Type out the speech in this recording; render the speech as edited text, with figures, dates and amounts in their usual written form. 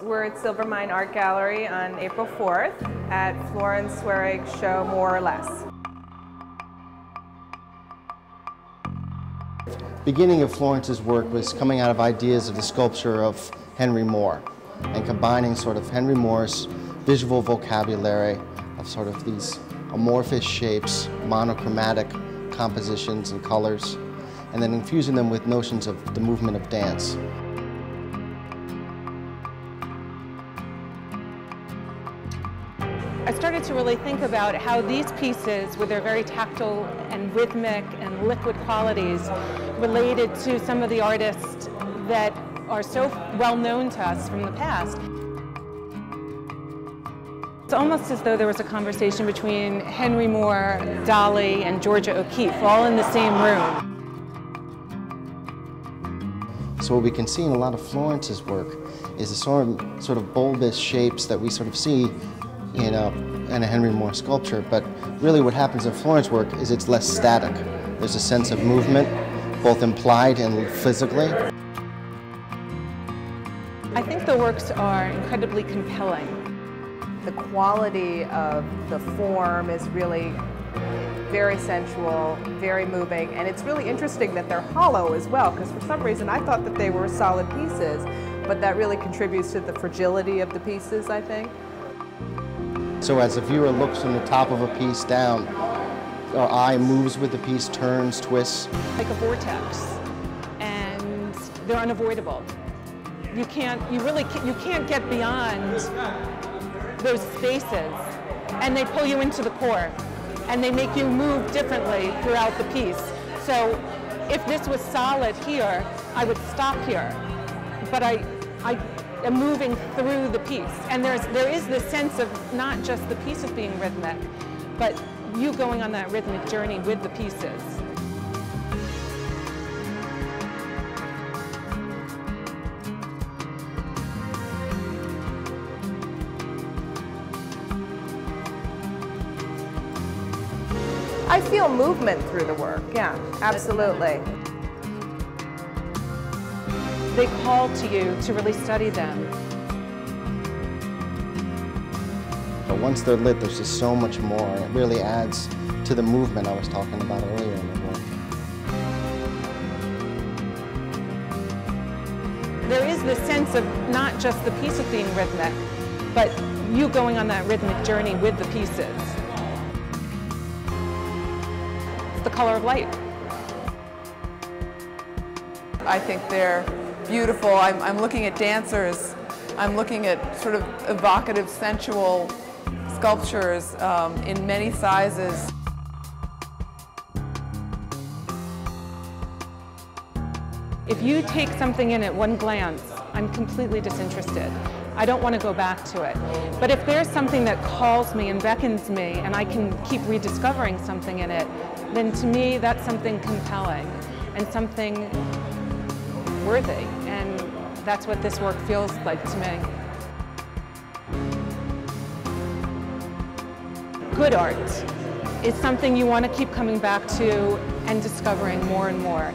We're at Silvermine Art Gallery on April 4th at Florence Suerig show More or Less. Beginning of Florence's work was coming out of ideas of the sculpture of Henry Moore and combining sort of Henry Moore's visual vocabulary of sort of these amorphous shapes, monochromatic compositions and colors, and then infusing them with notions of the movement of dance. I started to really think about how these pieces, with their very tactile and rhythmic and liquid qualities, related to some of the artists that are so well known to us from the past. It's almost as though there was a conversation between Henry Moore, Dali, and Georgia O'Keeffe, all in the same room. So what we can see in a lot of Florence's work is the sort of bulbous shapes that we sort of see in a Henry Moore sculpture, but really what happens in Florence work is it's less static. There's a sense of movement, both implied and physically. I think the works are incredibly compelling. The quality of the form is really very sensual, very moving, and it's really interesting that they're hollow as well, because for some reason I thought that they were solid pieces, but that really contributes to the fragility of the pieces, I think. So as the viewer looks from the top of a piece down, our eye moves with the piece, turns, twists. Like a vortex, and they're unavoidable. You can't get beyond those spaces, and they pull you into the core, and they make you move differently throughout the piece. So if this was solid here, I would stop here, but I am moving through the piece. And there is this sense of not just the pieces being rhythmic, but you going on that rhythmic journey with the pieces. I feel movement through the work, yeah, absolutely. They call to you to really study them. But once they're lit, there's just so much more, and it really adds to the movement I was talking about earlier in the work. There is this sense of not just the pieces being rhythmic, but you going on that rhythmic journey with the pieces. It's the color of light. I think they're beautiful. I'm looking at dancers. I'm looking at sort of evocative, sensual sculptures in many sizes. If you take something in at one glance, I'm completely disinterested. I don't want to go back to it. But if there's something that calls me and beckons me and I can keep rediscovering something in it, then to me that's something compelling and something worthy, and that's what this work feels like to me. Good art is something you want to keep coming back to and discovering more and more.